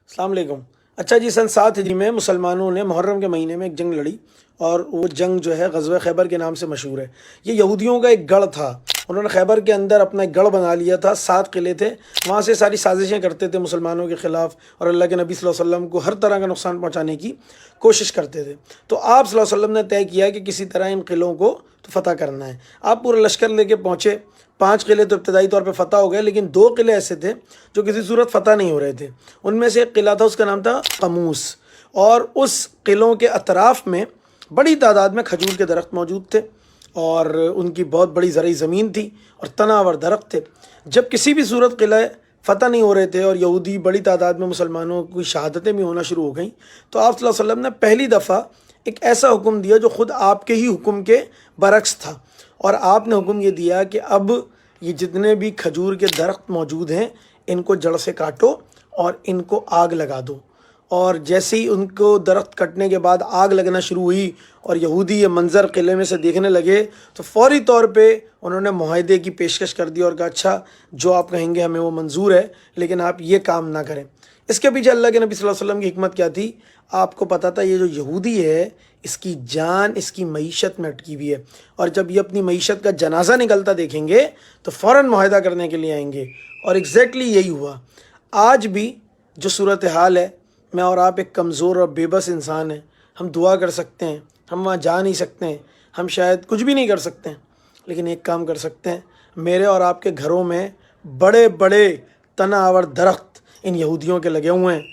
السلام علیکم۔ اچھا جی، سن 7 ہجری میں مسلمانوں نے محرم کے مہینے میں ایک جنگ لڑی، اور وہ جنگ جو ہے غزوہ خیبر کے نام سے مشہور ہے۔ یہ یہودیوں کا ایک گڑھ تھا، انہوں نے خیبر کے اندر اپنا ایک گڑھ بنا لیا تھا، 7 قلعے تھے، وہاں سے ساری سازشیں کرتے تھے مسلمانوں کے خلاف، اور اللہ کے نبی صلی اللہ علیہ وسلم کو ہر طرح کا نقصان پہنچانے کی کوشش کرتے تھے۔ تو آپ صلی اللہ علیہ وسلم نے طے کیا کہ کسی طرح ان قلعوں کو فتح کرنا ہے۔ آپ پورا لشکر لے کے پہنچے، 5 قلعے تو ابتدائی طور پہ فتح ہو گئے، لیکن 2 قلعے ایسے تھے جو کسی صورت فتح نہیں ہو رہے تھے۔ ان میں سے ایک قلعہ تھا، اس کا نام تھا قموس، اور اس قلعوں کے اطراف میں بڑی تعداد میں کھجور کے درخت موجود تھے، اور ان کی بہت بڑی زرعی زمین تھی اور تناور درخت تھے۔ جب کسی بھی صورت قلعہ فتح نہیں ہو رہے تھے اور یہودی بڑی تعداد میں مسلمانوں کی شہادتیں بھی ہونا شروع ہو گئیں، تو آپ صلی اللہ علیہ وسلم نے پہلی دفعہ ایک ایسا حکم دیا جو خود آپ کے ہی حکم کے برعکس تھا، اور آپ نے حکم یہ دیا کہ اب یہ جتنے بھی کھجور کے درخت موجود ہیں ان کو جڑ سے کاٹو اور ان کو آگ لگا دو۔ اور جیسے ہی ان کو درخت کٹنے کے بعد آگ لگنا شروع ہوئی اور یہودی یہ منظر قلعے میں سے دیکھنے لگے، تو فوری طور پہ انہوں نے معاہدے کی پیشکش کر دی اور کہا اچھا جو آپ کہیں گے ہمیں وہ منظور ہے، لیکن آپ یہ کام نہ کریں۔ اس کے پیچھے اللہ کے نبی صلی اللہ علیہ وسلم کی حکمت کیا تھی؟ آپ کو پتہ تھا یہ جو یہودی ہے اس کی جان اس کی معیشت میں اٹکی ہوئی ہے، اور جب یہ اپنی معیشت کا جنازہ نکلتا دیکھیں گے تو فوراً معاہدہ کرنے کے لیے آئیں گے، اور ایگزیکٹلی یہی ہوا۔ آج بھی جو صورتحال ہے، میں اور آپ ایک کمزور اور بے بس انسان ہیں، ہم دعا کر سکتے ہیں، ہم وہاں جا نہیں سکتے ہیں، ہم شاید کچھ بھی نہیں کر سکتے ہیں، لیکن ایک کام کر سکتے ہیں، میرے اور آپ کے گھروں میں بڑے بڑے تنا آور درخت ان یہودیوں کے لگے ہوئے ہیں،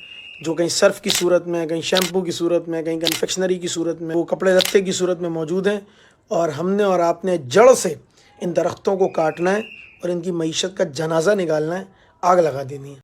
جو کہیں صرف کی صورت میں، کہیں شیمپو کی صورت میں، کہیں کنفیکشنری کی صورت میں، وہ کپڑے لتے کی صورت میں موجود ہیں، اور ہم نے اور آپ نے جڑ سے ان درختوں کو کاٹنا ہے اور ان کی معیشت کا جنازہ نکالنا ہے، آگ لگا دینی ہے۔